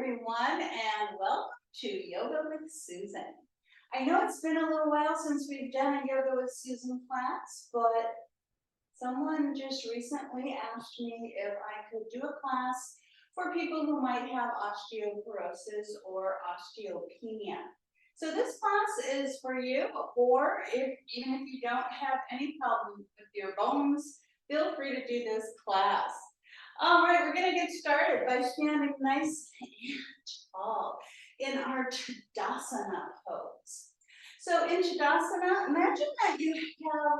everyone, and welcome to Yoga with Susan. I know it's been a little while since we've done a Yoga with Susan class, but someone just recently asked me if I could do a class for people who might have osteoporosis or osteopenia. So this class is for you, or even if you don't have any problem with your bones, feel free to do this class. All right, we're going to get started by standing nice and tall in our Tadasana pose. So in Tadasana, imagine that you have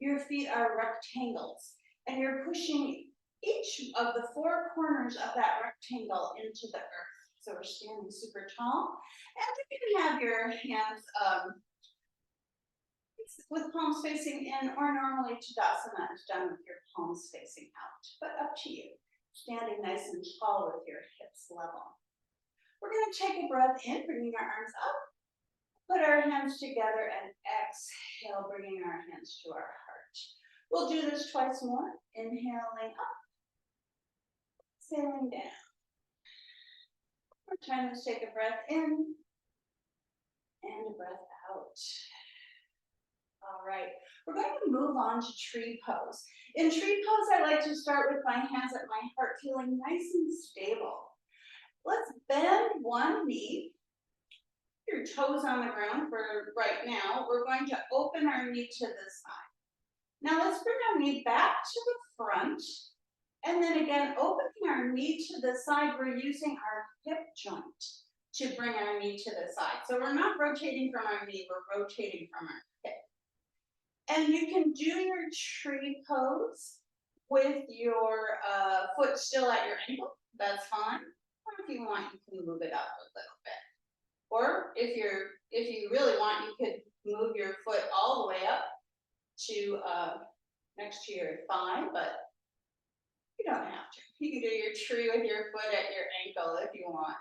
your feet are rectangles and you're pushing each of the four corners of that rectangle into the earth. So we're standing super tall, and you can have your hands with palms facing in, or normally Tadasana is done with your palms facing out, but up to you. Standing nice and tall with your hips level. We're going to take a breath in, bringing our arms up, put our hands together, and exhale, bringing our hands to our heart. We'll do this twice more, inhaling up, exhaling down. One more time, let's take a breath in, and a breath out. All right, we're going to move on to tree pose. In tree pose, I like to start with my hands at my heart, feeling nice and stable. Let's bend one knee, your toes on the ground for right now. We're going to open our knee to the side. Now let's bring our knee back to the front, and then again, opening our knee to the side, we're using our hip joint to bring our knee to the side. So we're not rotating from our knee, we're rotating from our hip. And you can do your tree pose with your foot still at your ankle, that's fine. Or if you want, you can move it up a little bit. Or if you really want, you could move your foot all the way up to next to your thigh, but you don't have to. You can do your tree with your foot at your ankle if you want.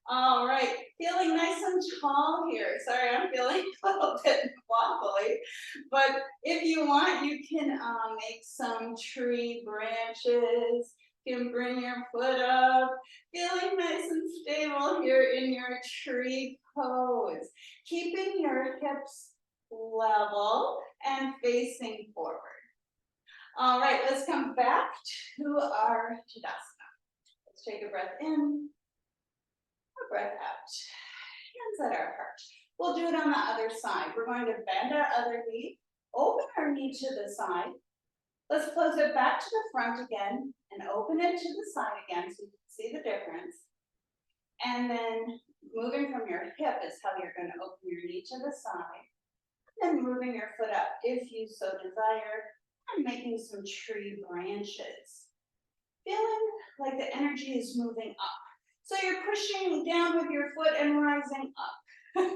All right, feeling nice and tall here. Sorry, I'm feeling a little bit wobbly, but if you want, you can make some tree branches. You can bring your foot up, feeling nice and stable here in your tree pose. Keeping your hips level and facing forward. All right, let's come back to our Tadasana. Let's take a breath in. A breath out, hands at our heart. We'll do it on the other side. We're going to bend our other knee, open our knee to the side. Let's close it back to the front again and open it to the side again so you can see the difference. And then moving from your hip is how you're going to open your knee to the side. And then moving your foot up if you so desire, and making some tree branches. Feeling like the energy is moving up. So you're pushing down with your foot and rising up.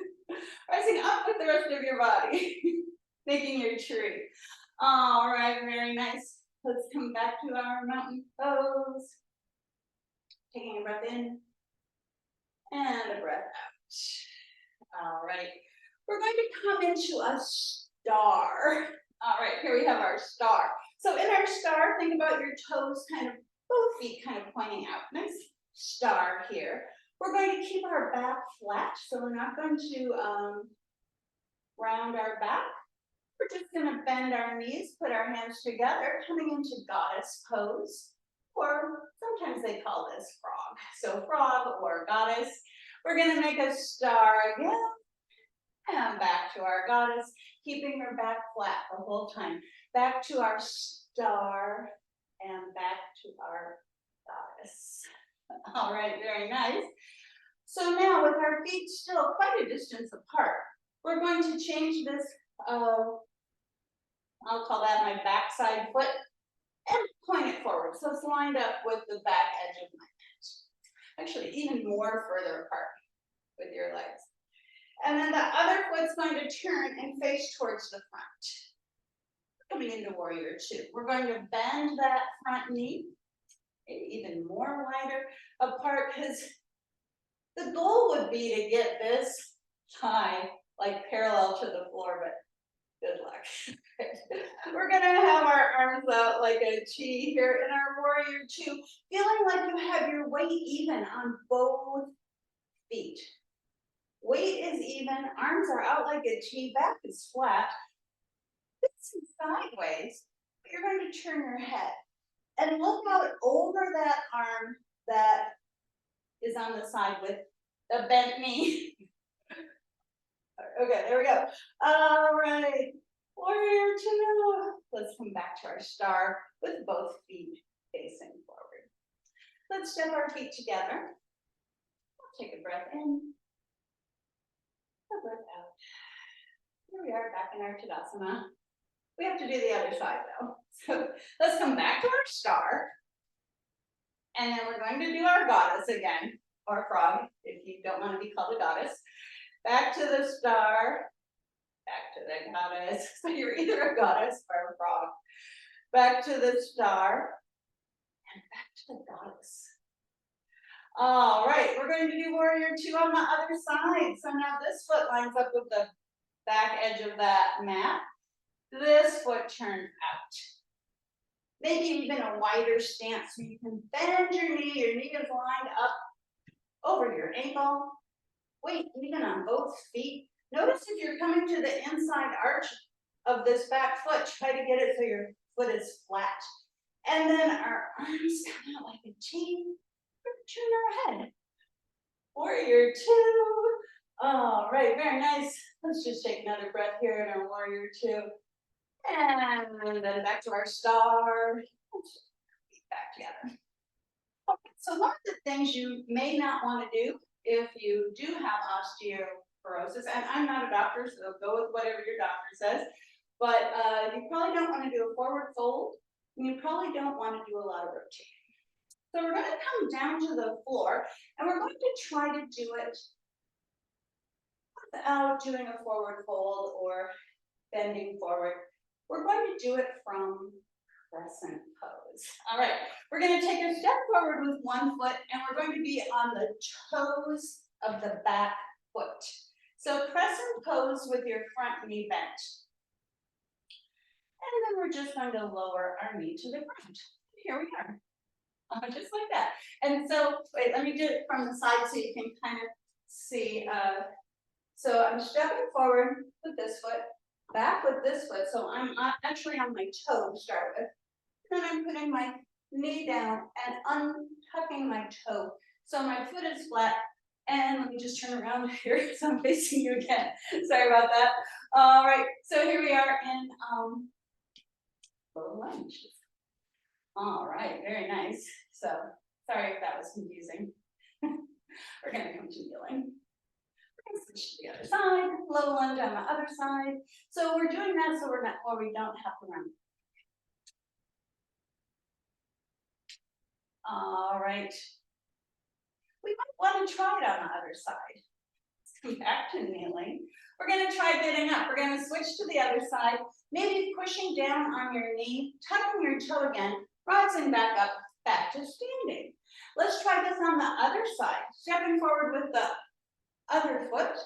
Rising up with the rest of your body, making your tree. All right, very nice. Let's come back to our mountain pose. Taking a breath in and a breath out. All right, we're going to come into a star. All right, here we have our star. So in our star, think about your toes both feet kind of pointing out. Nice star here. We're going to keep our back flat, so we're not going to round our back. We're just going to bend our knees, put our hands together, coming into goddess pose, or sometimes they call this frog. So frog or goddess. We're going to make a star again, and back to our goddess, keeping our back flat the whole time. Back to our star, and back to our goddess. All right, very nice. So now with our feet still quite a distance apart, we're going to change this, I'll call that my backside foot, and point it forward. So it's lined up with the back edge of my mat. Actually, even more further apart with your legs. And then the other foot's going to turn and face towards the front. Coming into warrior two. We're going to bend that front knee even more wider apart, because the goal would be to get this thigh like parallel to the floor, but Good luck. We're gonna have our arms out like a T here in our warrior two, feeling like you have your weight even on both feet. Weight is even, arms are out like a T, back is flat. This is sideways, but you're going to turn your head and look out over that arm that is on the side with the bent knee. Okay, there we go. All right, warrior two. Let's come back to our star with both feet facing forward. Let's step our feet together. Take a breath in, a breath out. Here we are back in our Tadasana. We have to do the other side though. So let's come back to our star. And then we're going to do our goddess again, or frog, if you don't want to be called a goddess. Back to the star, back to the goddess. So you're either a goddess or a frog. Back to the star, and back to the goddess. All right, we're going to do warrior two on the other side. So now this foot lines up with the back edge of that mat. This foot turns out. Maybe even a wider stance so you can bend your knee is lined up over your ankle. Weight even on both feet. Notice if you're coming to the inside arch of this back foot, try to get it so your foot is flat. And then our arms come out like a T. Turn our head. Warrior two. All right, very nice. Let's just take another breath here in our warrior two. And then back to our star. Back together. Okay, so one of the things you may not want to do if you do have osteoporosis, and I'm not a doctor, so go with whatever your doctor says, but you probably don't want to do a forward fold, and you probably don't want to do a lot of rotating. So we're going to come down to the floor, and we're going to try to do it without doing a forward fold or bending forward. We're going to do it from crescent pose. All right, we're going to take a step forward with one foot, and we're going to be on the toes of the back foot. So crescent pose with your front knee bent. And then we're just going to lower our knee to the ground. Here we are. Just like that. And so, wait, let me do it from the side so you can kind of see. So I'm stepping forward with this foot, back with this foot. So I'm actually on my toe to start with. Then I'm putting my knee down and untucking my toe. So my foot is flat. And let me just turn around here so I'm facing you again. Sorry about that. All right, so here we are in low lunge. All right, very nice. So sorry if that was confusing. We're gonna come to kneeling. We're gonna switch to the other side, low lunge on the other side. So we're doing that so we don't have to run. All right. We might want to try it on the other side. Let's come back to kneeling. We're going to try getting up. We're going to switch to the other side, maybe pushing down on your knee, tucking your toe again, rising back up, back to standing. Let's try this on the other side. Stepping forward with the other foot,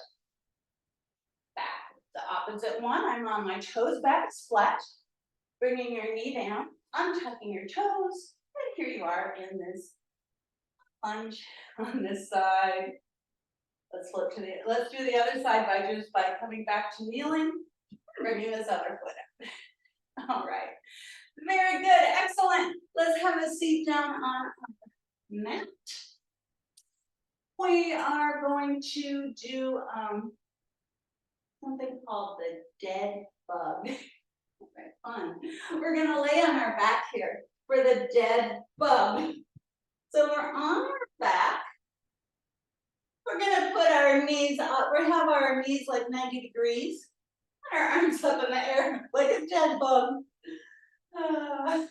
back. The opposite one, I'm on my toes, back is flat. Bringing your knee down, untucking your toes, and here you are in this lunge on this side. Let's do the other side by coming back to kneeling, bringing this other foot up. All right, very good, excellent. Let's have a seat down on the mat. We are going to do something called the dead bug. Okay, fun. We're gonna lay on our back here for the dead bug. So we're on our back. We're gonna put our knees up. We have our knees like 90 degrees. Our arms up in the air like a dead bug. Let's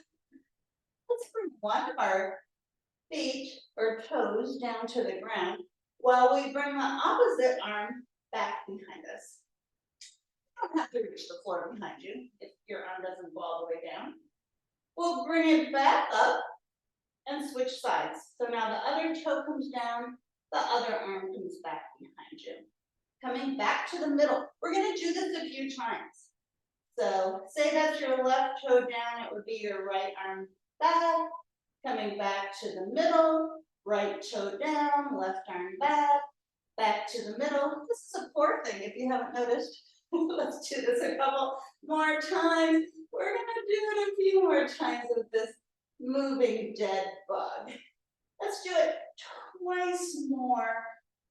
bring one of our feet or toes down to the ground while we bring the opposite arm back behind us. You don't have to reach the floor behind you if your arm doesn't go all the way down. We'll bring it back up and switch sides. So now the other toe comes down, the other arm comes back behind you. Coming back to the middle. We're going to do this a few times. So say that's your left toe down, it would be your right arm back, coming back to the middle, right toe down, left arm back to the middle. This is a core thing if you haven't noticed. Let's do this a couple more times. We're gonna do it a few more times with this moving dead bug. Let's do it twice more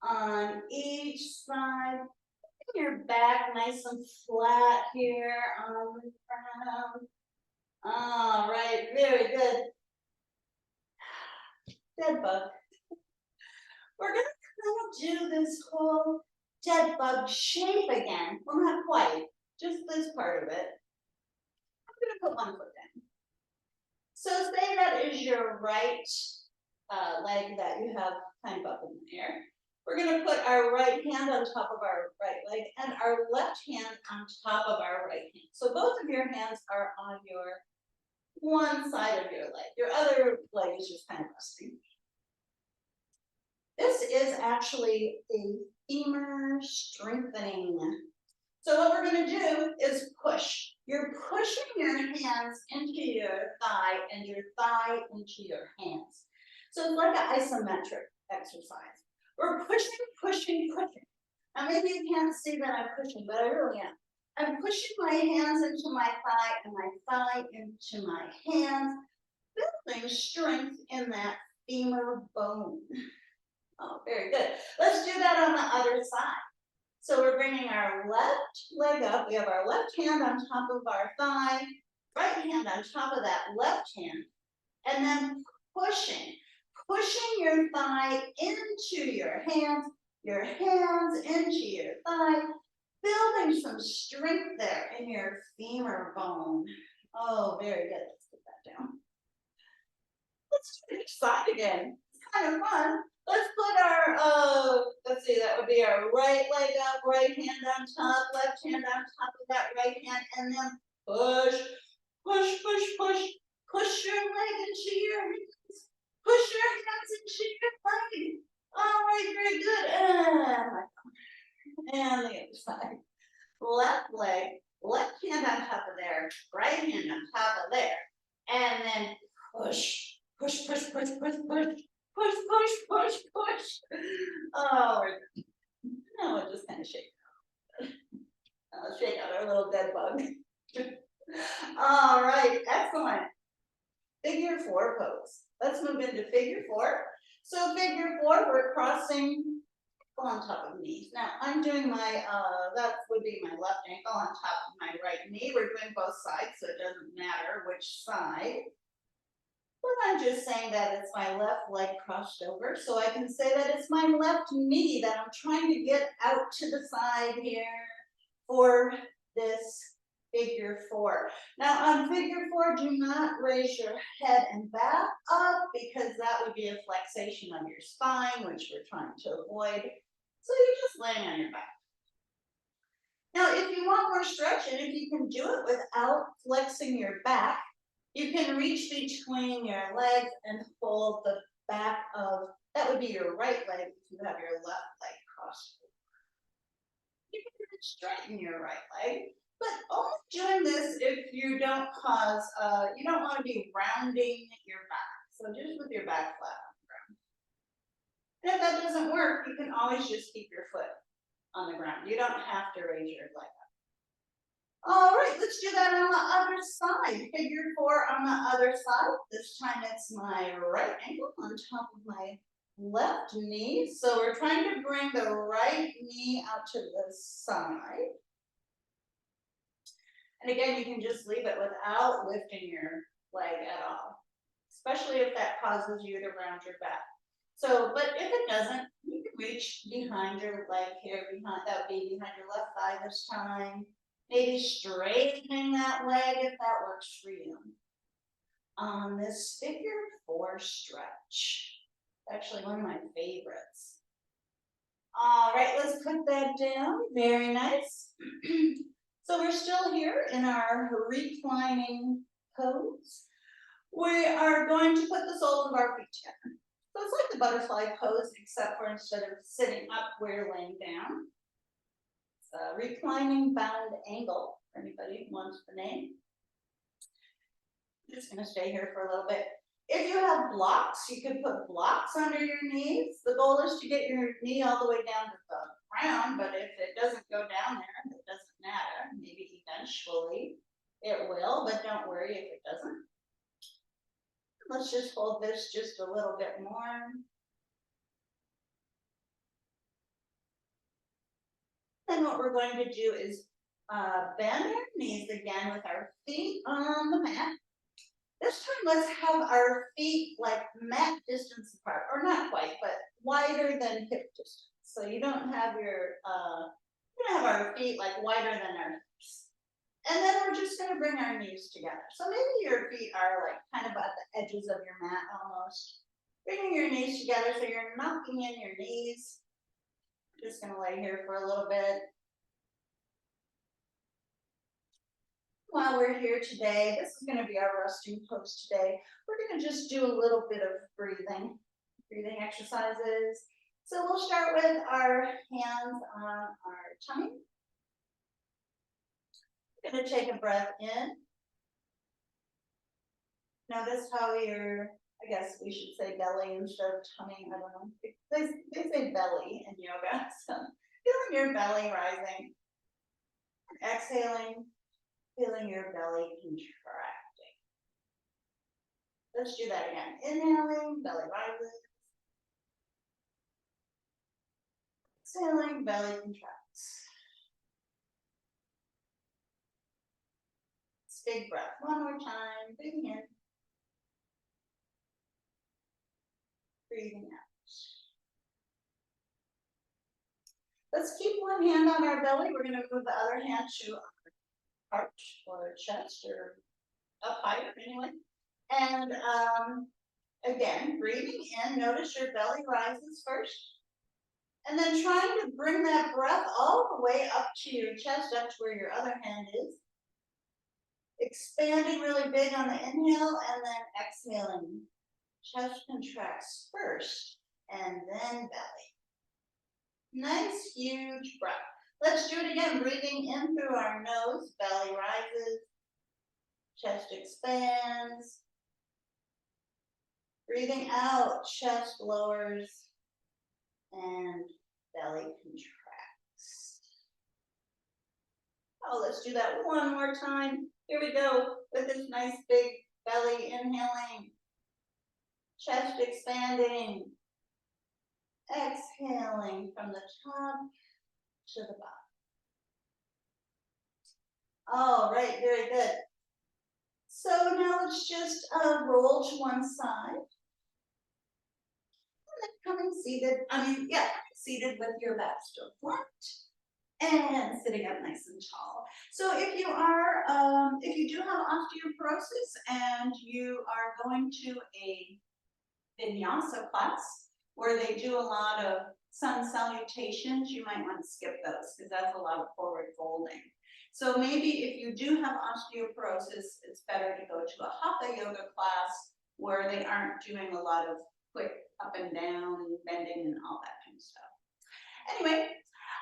on each side. Your back nice and flat here on the ground. All right, very good. Dead bug. We're gonna kind of do this whole dead bug shape again. Well, not quite, just this part of it. I'm gonna put one foot down. So say that is your right leg that you have kind of up in the air. We're going to put our right hand on top of our right leg and our left hand on top of our right hand. So both of your hands are on your one side of your leg. Your other leg is just kind of resting. This is actually a femur strengthening. So what we're going to do is push. You're pushing your hands into your thigh and your thigh into your hands. So it's like an isometric exercise. We're pushing, pushing, pushing. Now maybe you can't see that I'm pushing, but I really am. I'm pushing my hands into my thigh and my thigh into my hands, building strength in that femur bone. Oh, very good. Let's do that on the other side. So we're bringing our left leg up. We have our left hand on top of our thigh, right hand on top of that left hand, and then pushing your thigh into your hands into your thigh, building some strength there in your femur bone. Oh, very good. Let's put that down. Let's do each side again. It's kind of fun. Let's put our, let's see, that would be our right leg up, right hand on top, left hand on top of that right hand, and then push, push, push, push. Push your leg into your hands. Push your hands into your leg. All right, very good. And the other side. Left leg, left hand on top of there, right hand on top of there, and then push, push, push, push, push, push. Push, push, push, push. Oh, now we'll just kind of shake out. Let's shake out our little dead bug. All right, excellent. Figure 4 pose. Let's move into figure 4. So figure 4, we're crossing on top of knees. Now I'm doing my, that would be my left ankle on top of my right knee. We're doing both sides, so it doesn't matter which side. But I'm just saying that it's my left leg crossed over, so I can say that it's my left knee that I'm trying to get out to the side here for this figure 4. Now on figure 4, do not raise your head and back up because that would be a flexation of your spine, which we're trying to avoid. So you're just laying on your back. Now, if you want more stretch and if you can do it without flexing your back, you can reach between your legs and hold the back of, that would be your right leg if you have your left leg crossed over. You can straighten your right leg, but only doing this if you don't cause, you don't want to be rounding your back. So just with your back flat on the ground. And if that doesn't work, you can always just keep your foot on the ground. You don't have to raise your leg up. All right, let's do that on the other side. Figure 4 on the other side. This time it's my right ankle on top of my left knee. So we're trying to bring the right knee out to the side. And again, you can just leave it without lifting your leg at all, especially if that causes you to round your back. So, but if it doesn't, you can reach behind your leg here, that would be behind your left thigh this time. Maybe straightening that leg if that works for you. On this figure 4 stretch, actually one of my favorites. All right, let's put that down. Very nice. So we're still here in our reclining pose. We are going to put the soles of our feet together. So it's like the butterfly pose, except for instead of sitting up, we're laying down. Reclining bound angle. for anybody who wants the name. I'm just gonna stay here for a little bit. If you have blocks, you could put blocks under your knees. The goal is to get your knee all the way down to the ground, but if it doesn't go down there, it doesn't matter. Maybe eventually it will, but don't worry if it doesn't. Let's just hold this just a little bit more. Then what we're going to do is bend our knees again with our feet on the mat. This time, let's have our feet like mat distance apart, or not quite, but wider than hip distance. So you don't have your, we're gonna have our feet like wider than our hips. And then we're just gonna bring our knees together. So maybe your feet are like kind of at the edges of your mat almost. Bringing your knees together so you're knocking in your knees. I'm just gonna lay here for a little bit. While we're here today, this is going to be our resting pose today. We're going to just do a little bit of breathing exercises. So we'll start with our hands on our tummy. We're going to take a breath in. Notice how your, I guess we should say belly instead of tummy, I don't know. They say belly in yoga, so feeling your belly rising. And exhaling. Feeling your belly contracting. Let's do that again. Inhaling, belly rises. Exhaling, belly contracts. Big breath. One more time. Breathing in. Breathing out. Let's keep one hand on our belly. We're going to move the other hand to our heart or chest or up higher anyway. And again, breathing in, notice your belly rises first. And then trying to bring that breath all the way up to your chest, up to where your other hand is. Expanding really big on the inhale and then exhaling. Chest contracts first and then belly. Nice, huge breath. Let's do it again. Breathing in through our nose, belly rises. Chest expands. Breathing out, chest lowers and belly contracts. Oh, let's do that one more time. Here we go with this nice big belly inhaling. Chest expanding. Exhaling from the top to the bottom. All right, very good. So now let's just roll to one side. Coming seated, seated with your back still flat and sitting up nice and tall. So if you are, if you do have osteoporosis and you are going to a vinyasa class where they do a lot of sun salutations, you might want to skip those because that's a lot of forward folding. So maybe if you do have osteoporosis, it's better to go to a hatha yoga class where they aren't doing a lot of quick up and down and bending and all that kind of stuff. Anyway,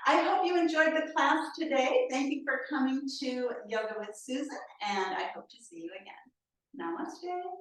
I hope you enjoyed the class today. Thank you for coming to Yoga with Susan, and I hope to see you again. Namaste.